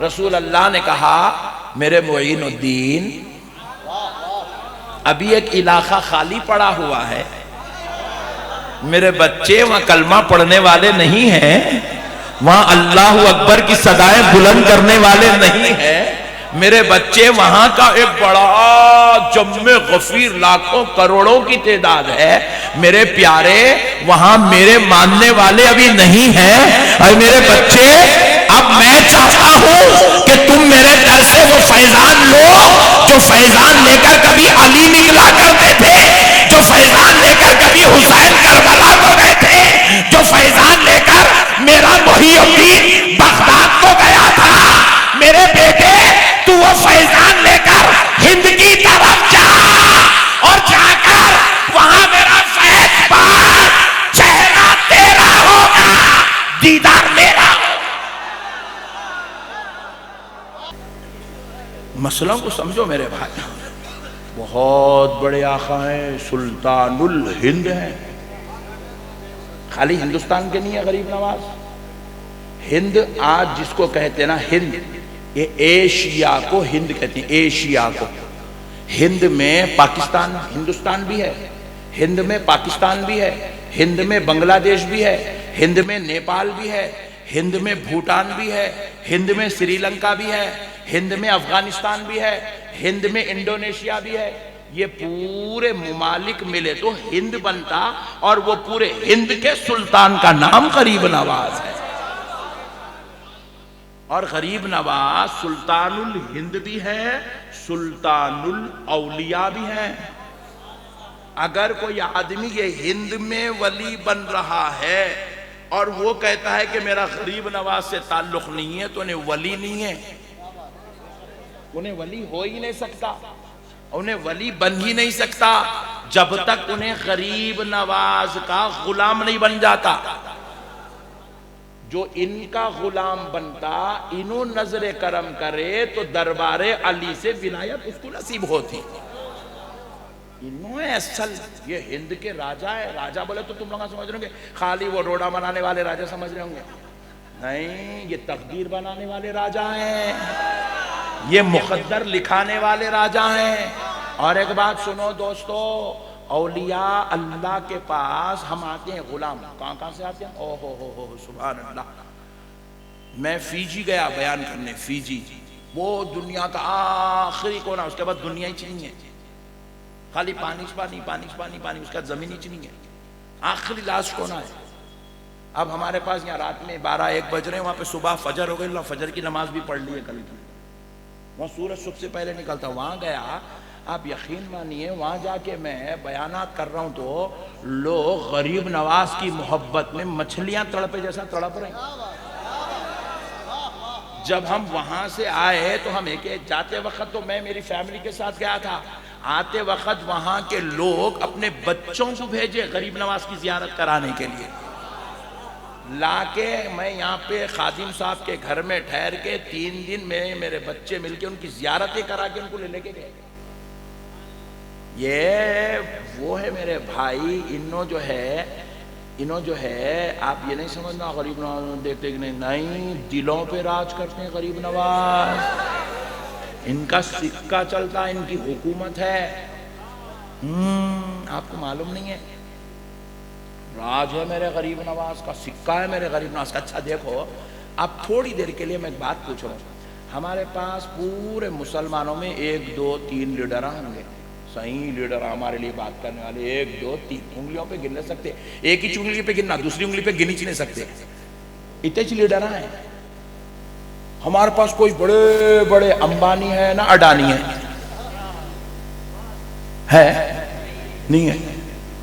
रसूल अल्लाह ने कहा मेरे मुईनुद्दीन, अभी एक इलाका खाली पड़ा हुआ है, मेरे बच्चे वहां कलमा पढ़ने वाले नहीं हैं, वहां अल्लाह अकबर की सदाएं बुलंद करने वाले नहीं हैं, मेरे बच्चे वहां का एक बड़ा जम्मे गफीर लाखों करोड़ों की तादाद है, मेरे प्यारे वहां मेरे मानने वाले अभी नहीं हैं। और मेरे बच्चे अब मैं चाहता हूं कि तुम मेरे घर से वो फैजान लो जो फैजान लेकर कभी अली निकला करते थे, जो फैजान लेकर कभी हुसैन करबला को गए थे, जो फैजान लेकर मेरा मुहीउद्दीन बगदाद को गया था। मेरे बेटे तू वो फैजान लेकर हिंद की तरफ जा और जाकर वहां मेरा फैज पार, चेहरा तेरा होगा, दीदार मेरा होगा। मसलों को समझो मेरे भाई, बहुत बड़े आका हैं, सुल्तानुल हिंद हैं। खाली हिंदुस्तान के नहीं है गरीब नवाज, हिंद आज जिसको कहते हैं ना हिंद, ये एशिया को हिंद कहते हैं, एशिया को। हिंद में पाकिस्तान, हिंदुस्तान भी है, हिंद में पाकिस्तान भी है, हिंद में बांग्लादेश भी है, हिंद में नेपाल भी है, हिंद में भूटान भी है, हिंद में श्रीलंका भी है, हिंद में अफगानिस्तान भी है, हिंद में इंडोनेशिया भी है। ये पूरे मुमालिक मिले तो हिंद बनता, और वो पूरे हिंद के सुल्तान का नाम गरीब नवाज है। और गरीब नवाज सुल्तानुल हिंद भी है, सुल्तानुल औलिया भी है। अगर कोई आदमी ये हिंद में वली बन रहा है और वो कहता है कि मेरा गरीब नवाज से ताल्लुक नहीं है, तो उन्हें वली नहीं है, उन्हें वली हो ही नहीं सकता, उन्हें वली बन ही नहीं सकता जब तक उन्हें गरीब नवाज का गुलाम नहीं बन जाता। जो इनका गुलाम बनता, इन्हों नजरे करम करे तो दरबारे अली से विलायत उसको नसीब होती। इन्होंने असल ये हिंद के राजा है। राजा बोले तो तुम लोग समझ रहे होंगे खाली वो रोड़ा बनाने वाले राजा समझ रहे होंगे, नहीं, ये तकदीर बनाने वाले राजा हैं, ये मुकद्दर लिखाने वाले राजा हैं। और एक बात सुनो दोस्तों, औलिया अल्लाह के पास हम आते हैं गुलाम, कहां से आते हैं? ओहो हो सुभान अल्लाह। मैं फीजी गया बयान करने, फीजी वो दुनिया का आखिरी कोना, उसके बाद दुनिया ही नहीं है, खाली पानी पानी पानी पानी पानी, उसका जमीन ही नहीं है, आखिरी लास्ट कोना है। अब हमारे पास यहाँ रात में 12-1 बज रहे हैं, वहां पे सुबह फजर हो गई, फजर की नमाज भी पढ़ ली है कल की, वहां सूरज सबसे पहले निकलता, वहां गया। आप यकीन मानिए वहां जाके मैं बयानात कर रहा हूं तो लोग गरीब नवाज की मोहब्बत में मछलियां तड़पे जैसा तड़प रहे हैं। जब हम वहां से आए तो हम एक जाते वक्त तो मैं मेरी फैमिली के साथ गया था, आते वक्त वहां के लोग अपने बच्चों को भेजे गरीब नवाज की जियारत कराने के लिए, लाके मैं यहाँ पे खादिम साहब के घर में ठहर के 3 दिन में मेरे बच्चे मिलके उनकी जियारतें करा के उनको लेके गए। ये वो है मेरे भाई, इन्हों जो है आप ये नहीं समझना गरीब नवाज देखते कि नहीं, दिलों पे राज करते हैं गरीब नवाज, इनका सिक्का चलता है, इनकी हुकूमत है। आपको मालूम नहीं है, राज है मेरे गरीब नवाज का, सिक्का है मेरे गरीब नवाज का। अच्छा देखो, अब थोड़ी देर के लिए मैं एक बात पूछ रहा हूँ, हमारे पास पूरे मुसलमानों में 1 2 3 लीडर होंगे, सही लीडर हमारे लिए बात करने वाले 1 2 3 उंगलियों पे गिन सकते, एक ही उंगली पे गिनना, दूसरी उंगली पे गिन ही नहीं सकते, इतने लीडर हैं हमारे पास। कोई बड़े बड़े अंबानी है ना अडानी है नहीं है।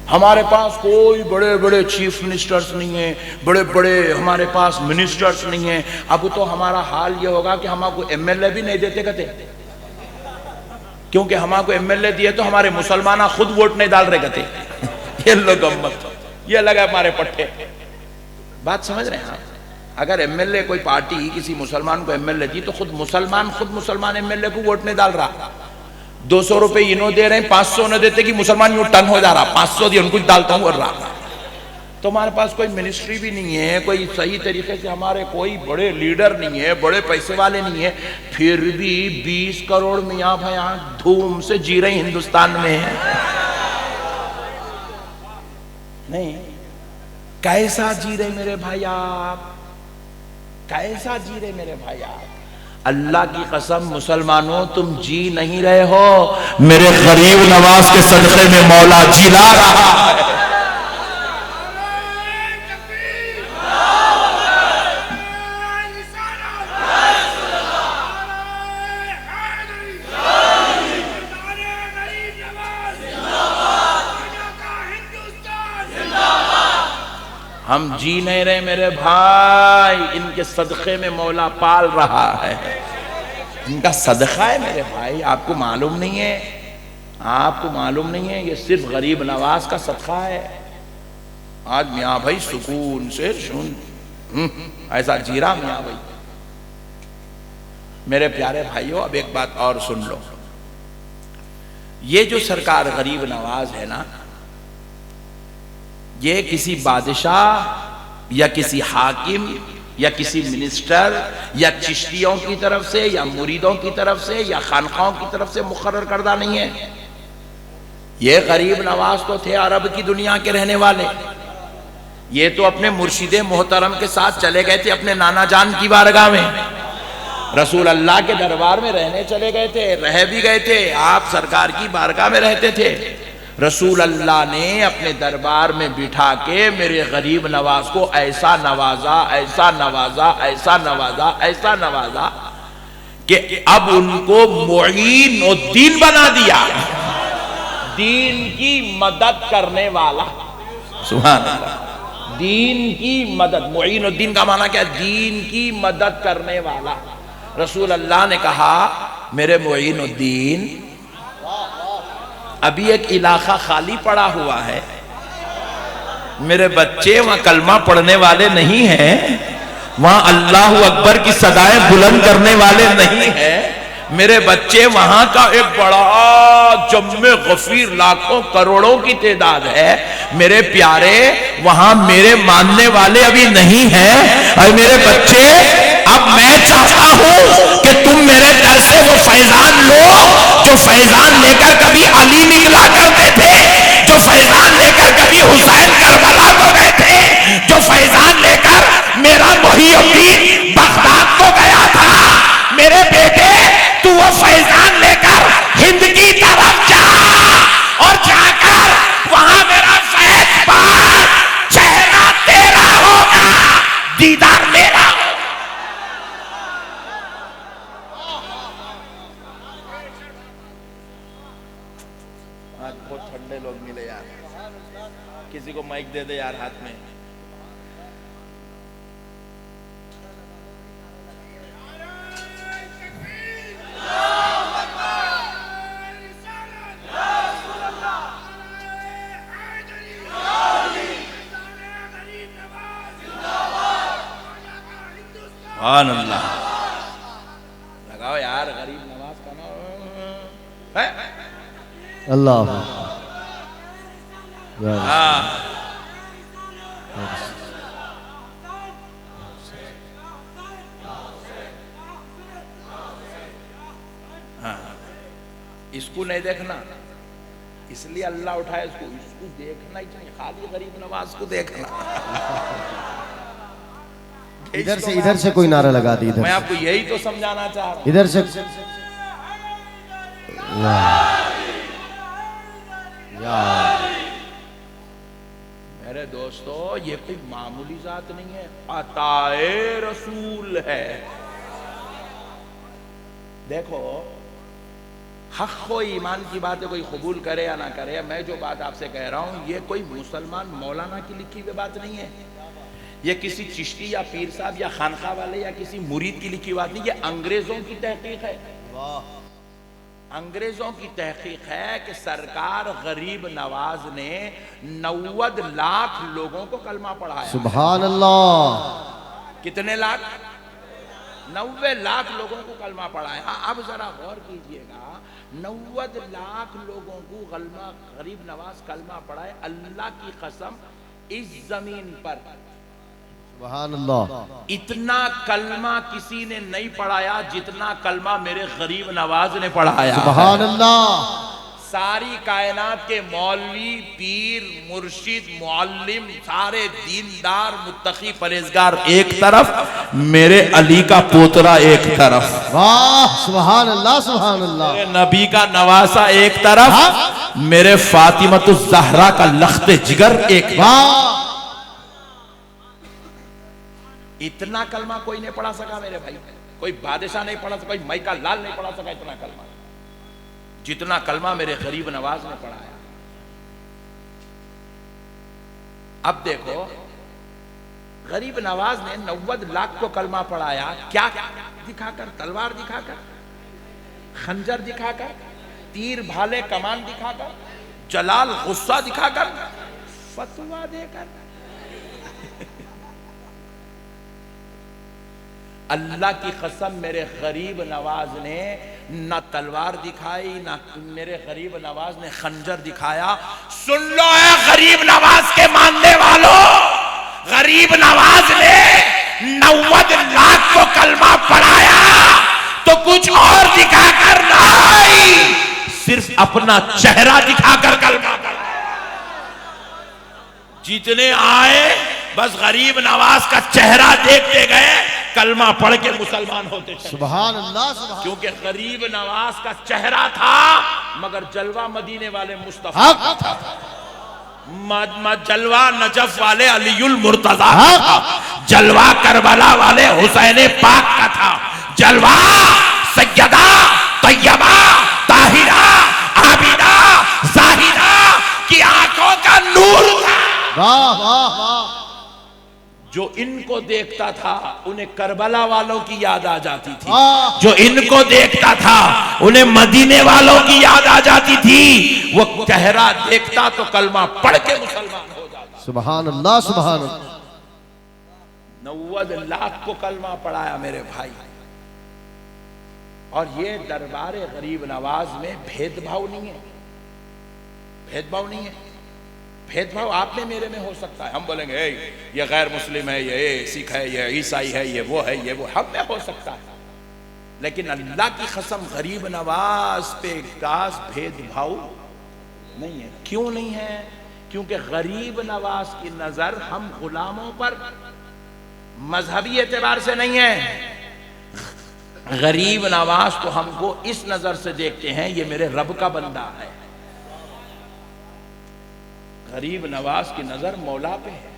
हमारे पास कोई बड़े बड़े चीफ मिनिस्टर्स नहीं है, बड़े बड़े हमारे पास मिनिस्टर्स नहीं है। अब तो हमारा हाल ये होगा कि हमको एमएलए भी नहीं देते कहते, क्योंकि हमको एमएलए दिए तो हमारे मुसलमान खुद वोट नहीं डाल रहे कहते। ये लोग गम्मत, ये लगा हमारे पट्टे। बात समझ रहे हैं आप? अगर एमएलए कोई पार्टी किसी मुसलमान को एमएलए दी तो खुद मुसलमान एमएलए को वोट नहीं डाल रहा। 200 रुपए इन्हों दे रहे हैं, 500 न देते कि मुसलमान यूं टन हो जा रहा, 500 दिए उनको डालता हूं और रहा। तुम्हारे पास कोई मिनिस्ट्री भी नहीं है, कोई सही तरीके से हमारे कोई बड़े लीडर नहीं है, बड़े पैसे वाले नहीं है, फिर भी 20 करोड़ मियाँ भैया धूम से जी रहे हिंदुस्तान में है। नहीं, कैसा जी रहे मेरे भाई आप, कैसा जी रहे मेरे भाई आप। अल्लाह की कसम मुसलमानों तुम जी नहीं रहे हो, मेरे गरीब नवाज के सदक़े में मौला जिला रहा है। हम जी नहीं रहे मेरे भाई, इनके सदक़े में मौला पाल रहा है, इनका सदका है मेरे भाई। आपको मालूम नहीं है, आपको मालूम नहीं है, ये सिर्फ गरीब नवाज का सदका है। आज मियाँ भाई सुकून से सुन ऐसा जीरा मियाँ भाई। मेरे प्यारे भाइयों अब एक बात और सुन लो, ये जो सरकार गरीब नवाज है ना, ये किसी बादशाह या किसी हाकिम या किसी मिनिस्टर या चिश्तियों की तरफ से या मुरीदों की तरफ से या खानखाओं की तरफ से मुकर्रर करदा नहीं है। ये गरीब नवाज तो थे अरब की दुनिया के रहने वाले, ये तो अपने मुर्शिदे मोहतरम के साथ चले गए थे अपने नाना जान की बारगाह में, रसूल अल्लाह के दरबार में रहने चले गए थे, रह भी गए थे, आप सरकार की बारगाह में रहते थे। रसूल अल्लाह ने अपने दरबार में बिठा के मेरे गरीब नवाज को ऐसा नवाजा, ऐसा नवाजा, ऐसा नवाजा, ऐसा नवाजा कि अब उनको मुईनुद्दीन बना दिया, दीन की मदद करने वाला। सुभान अल्लाह, दीन की मदद, मुईनुद्दीन का माना क्या? दीन की मदद करने वाला। रसूल अल्लाह ने कहा मेरे मुईनुद्दीन, अभी एक इलाका खाली पड़ा हुआ है, मेरे बच्चे वहां कलमा पढ़ने वाले नहीं हैं, वहां अल्लाह अकबर की सदाएं बुलंद करने वाले नहीं हैं, मेरे बच्चे वहां का एक बड़ा जम्मे गफीर लाखों करोड़ों की तादाद है, मेरे प्यारे वहां मेरे मानने वाले अभी नहीं हैं। और मेरे बच्चे अब मैं चाहता हूं कि तुम मेरे घर से वो फैजान लो जो फैजान लेकर कभी अली निकला करते थे, जो फैजान लेकर कभी हुसैन करबला को गए थे, जो फैजान लेकर मेरा मुहीउद्दीन बगदाद को गया था। मेरे बेटे तू वो फैजान लेकर हिंद की तरफ जा और जाकर वहां मेरा फैज पार, चेहरा तेरा होगा, दीदार मेरा होगा। आज बहुत ठंडे लोग मिले यार, किसी को माइक दे दे यार हाथ में। सुभान अल्लाह, लगाओ यार गरीब नवाज का नाम है अल्लाह। हाँ, इसको नहीं देखना, इसलिए अल्लाह उठाए इसको, इसको देखना ही चाहिए, खाली गरीब नवाज को देखना। इधर से कोई नारा लगा दी, मैं आपको यही तो समझाना चाह रहा हूं। इधर से मेरे दोस्तों, ये कोई मामूली जात नहीं है, अताए रसूल है। देखो, हक को ईमान की बात है, कोई कबूल करे या ना करे, मैं जो बात आपसे कह रहा हूं ये कोई मुसलमान मौलाना की लिखी हुई बात नहीं है, ये किसी चिश्ती या पीर साहब या खानखा वाले या किसी मुरीद की लिखी बात नहीं, ये अंग्रेजों की तहकीक है। अंग्रेजों की तहकीक है कि सरकार गरीब नवाज ने 90 लाख लोगों को कलमा पढ़ाया। सुभान अल्लाह। कितने लाख? 90 लाख लोगों को कलमा पढ़ाया। अब जरा गौर कीजिएगा, 90 लाख लोगों को गरीब नवाज कलमा पढ़ाए। अल्लाह की कसम, इस जमीन पर सुभान अल्लाह। इतना कलमा किसी ने नहीं पढ़ाया जितना कलमा मेरे गरीब नवाज ने पढ़ाया। सुभान अल्लाह। सारी कायनात के मौलवी, पीर, मुर्शिद, मुअल्लिम, सारे दीनदार, मुत्तकी, परहेजगार एक तरफ, मेरे अली का पोतरा एक तरफ, वाह सुभान अल्लाह सुभान अल्लाह। मेरे नबी का नवासा एक तरफ, मेरे फातिमतुज़ ज़हरा का लख्ते जिगर एक। वाह। इतना कलमा कोई नहीं पढ़ा सका मेरे भाई, कोई बादशाह नहीं पढ़ा सका, कोई मैका लाल नहीं पढ़ा सका इतना कलमा जितना कलमा मेरे गरीब नवाज ने पढ़ाया। अब देखो, गरीब नवाज ने 90 लाख को कलमा पढ़ाया, क्या दिखाकर? तलवार दिखाकर, खंजर दिखाकर, तीर भाले कमान दिखाकर, जलाल गुस्सा दिखाकर, फतवा देकर। अल्लाह की कसम, मेरे गरीब नवाज ने न तलवार दिखाई, न मेरे गरीब नवाज ने खंजर दिखाया। सुन लो है गरीब नवाज के मानने वालों, गरीब नवाज ने 90 लाख को कलमा पढ़ाया तो कुछ और दिखाकर नहीं, सिर्फ अपना चेहरा दिखाकर कलमा पढ़ाया। जितने आए बस गरीब नवाज का चेहरा देखते गए, कलमा पढ़ के मुसलमान होते चले। सुभान अल्लाह सुभान। क्योंकि गरीब नवाज का चेहरा था मगर जलवा मदीने वाले मुस्तफा का था। जलवा नजफ वाले अलीउल मुर्तजा का था, जलवा करबला वाले हुसैन पाक का था, जलवा सैयदा तैयबा ताहिरा आबिदा जाहिदा की आंखों का नूर था। वाह वाह वाह। जो इनको देखता था उन्हें करबला वालों की याद आ जाती थी, वाह। जो इनको देखता था उन्हें मदीने वालों की याद आ जाती थी। वो चेहरा देखता तो कलमा पढ़ के मुसलमान हो जाता। सुभान अल्लाह सुभान अल्लाह। 90 लाख को कलमा पढ़ाया मेरे भाई। और ये दरबारे गरीब नवाज में भेदभाव नहीं है, भेदभाव नहीं है। भेदभाव आप में मेरे में हो सकता है, हम बोलेंगे ये गैर मुस्लिम है, ये सिख है, ये ईसाई है, ये वो है, ये वो, हम में हो सकता है। लेकिन अल्लाह की कसम गरीब नवाज पे खास भेदभाव नहीं है। क्यों नहीं है? क्योंकि गरीब नवाज की नजर हम गुलामों पर मजहबी एतबार से नहीं है। गरीब नवाज तो हमको इस नजर से देखते हैं, ये मेरे रब का बंदा है। गरीब नवाज की नजर मौला पे है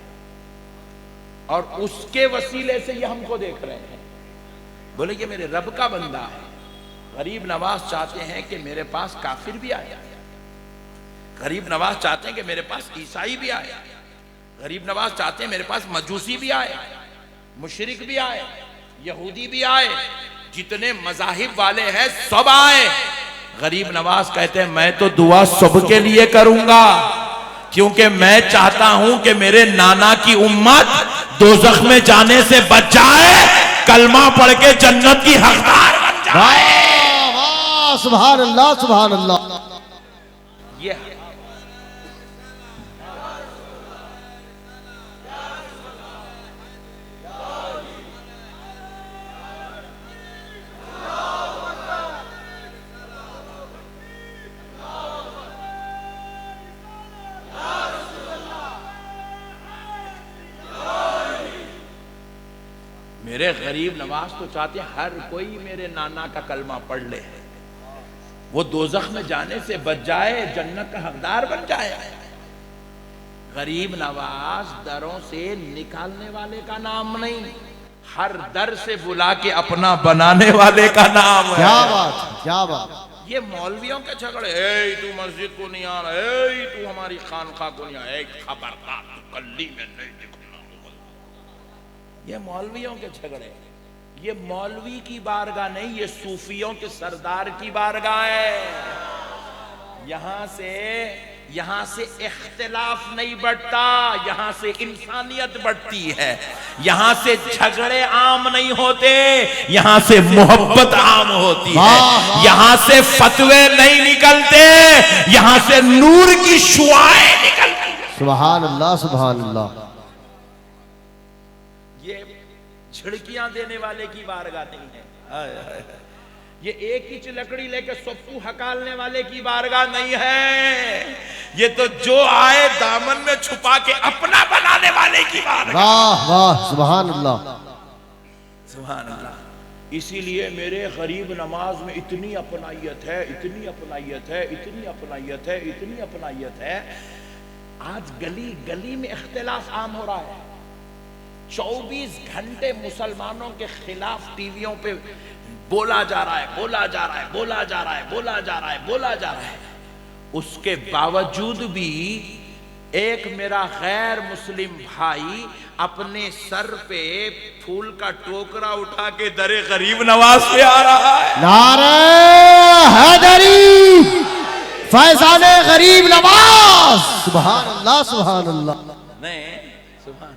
और उसके वसीले से ये हमको देख रहे हैं, बोले ये मेरे रब का बंदा है। गरीब नवाज चाहते हैं कि मेरे पास काफिर भी आए, गरीब नवाज चाहते हैं कि मेरे पास ईसाई भी आए, गरीब नवाज चाहते हैं मेरे पास मजूसी भी आए, मुशरिक भी आए, यहूदी भी आए, जितने मजाहिब वाले हैं सब आए। गरीब नवाज कहते हैं मैं तो दुआ सबके लिए करूंगा, क्योंकि मैं चाहता हूं कि मेरे नाना की उम्मत दोज़ख में जाने से बच जाए, कलमा पढ़ के जन्नत की हकदार बन जाए। वाह वाह सुभान अल्लाह सुभान अल्लाह। ये मेरे गरीब नवाज तो चाहते हैं हर कोई मेरे नाना का कलमा पढ़ ले, वो दोज़ख में जाने से बच जाए, जन्नत का हकदार बन जाए। गरीब नवाज दरों से निकालने वाले का नाम नहीं, हर दर से बुला के अपना बनाने वाले का नाम है। क्या बात क्या बात। ये मौलवियों के झगड़े, ए तू मस्जिद को नहीं आ रहा, ए तू हमारी खानखा को नहीं आ रहा, खबरदार तू कल्ली में नहीं दिखना। ये मौलवियों के झगड़े, ये मौलवी की बारगाह नहीं, ये सूफियों के सरदार की बारगाह है। यहां से इख्तिलाफ नहीं बढ़ता, यहां से इंसानियत बढ़ती है। यहां से झगड़े आम नहीं होते, यहां से मोहब्बत आम होती है। यहां से फतवे नहीं निकलते, यहां से नूर की शुआएं निकलती है। सुभान अल्लाह सुभान अल्लाह। ये झिड़कियां देने वाले की बारगाह नहीं है। हाय हाय हाय। ये एक ही लकड़ी लेके सप्पू हकालने वाले की बारगाह नहीं है। ये तो जो आए दामन में छुपा के अपना बनाने वाले की बारगाह। वाह वाह सुभान अल्लाह सुभान अल्लाह। इसीलिए मेरे गरीब नमाज में इतनी अपनाइयत है, इतनी अपनाइयत है, इतनी अपनाइयत है, इतनी अपनाइयत है। आज गली गली में इख्तिलाफ आम हो रहा है। 24 घंटे मुसलमानों के खिलाफ टीवियों पे बोला जा रहा है, बोला जा रहा है, बोला जा रहा है, बोला जा रहा है, बोला जा रहा है। उसके बावजूद भी एक मेरा गैर मुस्लिम भाई अपने सर पे फूल का टोकरा उठा के दरे गरीब नवाज पे आ रहा है। नारे हैदरी फैजाने गरीब नवाज। सुभान अल्लाह सुभान अल्लाह। नहीं सुभान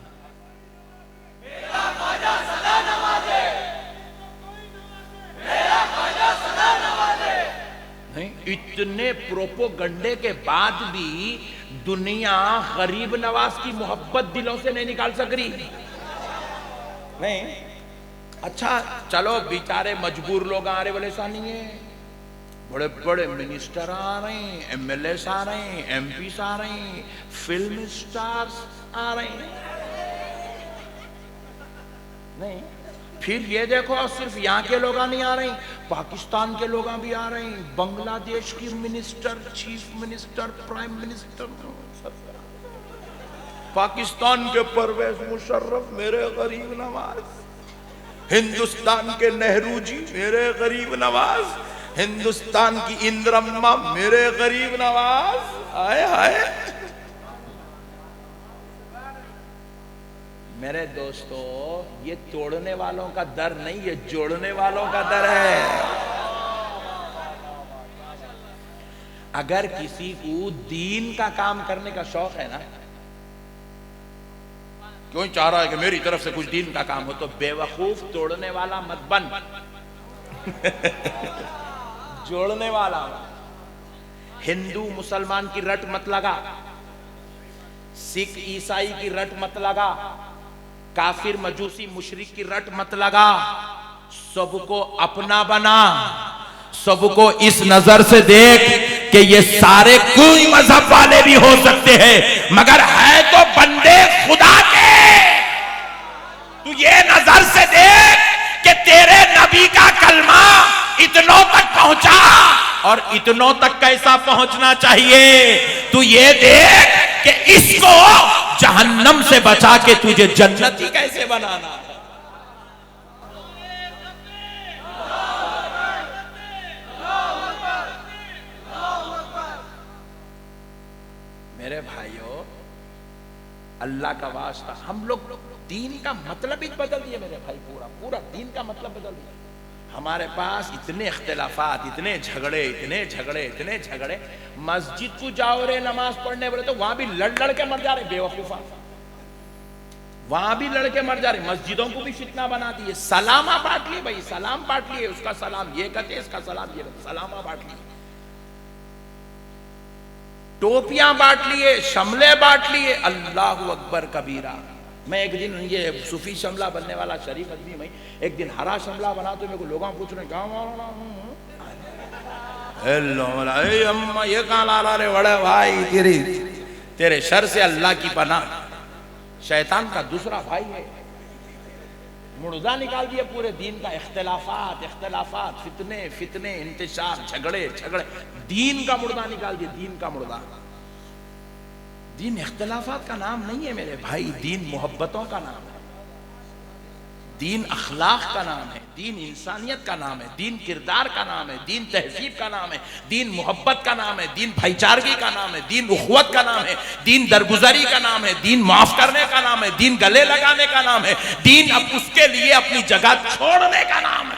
नहीं। इतने प्रोपोगंडे के बाद भी दुनिया गरीब नवाज की मोहब्बत दिलों से नहीं निकाल सक रही। नहीं अच्छा चलो बेचारे मजबूर लोग आ रहे, बोले ऐसा नहीं है। बड़े बड़े मिनिस्टर आ रहे हैं, एमएलए आ रहे हैं, एमपी आ रहे हैं, फिल्म स्टार्स आ रहे हैं। नहीं फिर ये देखो सिर्फ यहाँ के लोग नहीं आ रहे, पाकिस्तान के लोग भी आ रहे हैं, बांग्लादेश की minister, chief minister, prime minister, Pakistan के परवेज मुशर्रफ मेरे गरीब नवाज, हिंदुस्तान के नेहरू जी मेरे गरीब नवाज, हिंदुस्तान की इंदिरम्मा मेरे गरीब नवाज। आए हाय मेरे दोस्तों, ये तोड़ने वालों का डर नहीं, ये जोड़ने वालों का डर है। अगर किसी को दीन का काम करने का शौक है ना, क्यों चाह रहा है कि मेरी तरफ से कुछ दीन का काम हो, तो बेवकूफ तोड़ने वाला मत बन जोड़ने वाला। हिंदू मुसलमान की रट मत लगा, सिख ईसाई की रट मत लगा, काफिर मजूसी मुशरिक की रट मत लगा। सबको अपना बना, सबको इस नजर से देख कि ये सारे कोई मजहब वाले भी हो सकते हैं, मगर है तो बंदे खुदा के। तू ये नजर से देख कि तेरे नबी का कलमा इतनों तक पहुंचा, और इतनों तक कैसा पहुंचना चाहिए। तू ये देख कि इसको जहन्नम से बचा के तुझे जन्नती कैसे बनाना है। मेरे भाइयों, अल्लाह का वास्ता, हम लोग दीन का मतलब ही बदल दिए मेरे भाई, पूरा पूरा दीन का मतलब बदल दिया। हमारे पास इतने इख्तिलाफात, इतने झगड़े, इतने झगड़े, इतने झगड़े। मस्जिद को जाओ रे नमाज पढ़ने बोले तो वहां भी लड़ लड़ के मर जा रहे बेवकूफा, वहां भी लड़के मर जा रहे। मस्जिदों को भी फितना बना दिए। सलामा बांट लिए भाई, सलाम बांट लिए, उसका सलाम ये कहते, इसका सलाम ये कहते, सलामा बांट लिए, टोपियां बांट लिए, शमले बांट लिए। अल्लाह अकबर कबीरा। मैं एक दिन ये सूफी शमला बनने वाला शरीफ आदमी, मैं एक दिन हरा शमला बना तो मेरे को लोग पूछ रहे अम्मा ये कहाँ ला रहा रे बड़े भाई, तेरे शर से अल्लाह की पनाह। शैतान का दूसरा भाई है, मुर्दा निकाल दिया पूरे दीन का। इख्तिलाफात, इख्तिलाफात, फितने फितने, इंतशार, झगड़े झगड़े, दीन का मुर्दा निकाल दिया, दीन का मुर्दा। दीन इख्तिलाफात का नाम नहीं है मेरे भाई, दीन मोहब्बतों का नाम है, दीन अखलाक का नाम है, दीन इंसानियत का नाम है, दीन किरदार का नाम है, दीन तहजीब का नाम है, दीन मोहब्बत का नाम है, दीन भाईचारगी का नाम है, दीन उखवत का नाम है, दीन दरगुजरी का नाम है, दीन माफ करने का नाम है, दीन गले लगाने का नाम है, दीन अब उसके लिए अपनी जगह छोड़ने का नाम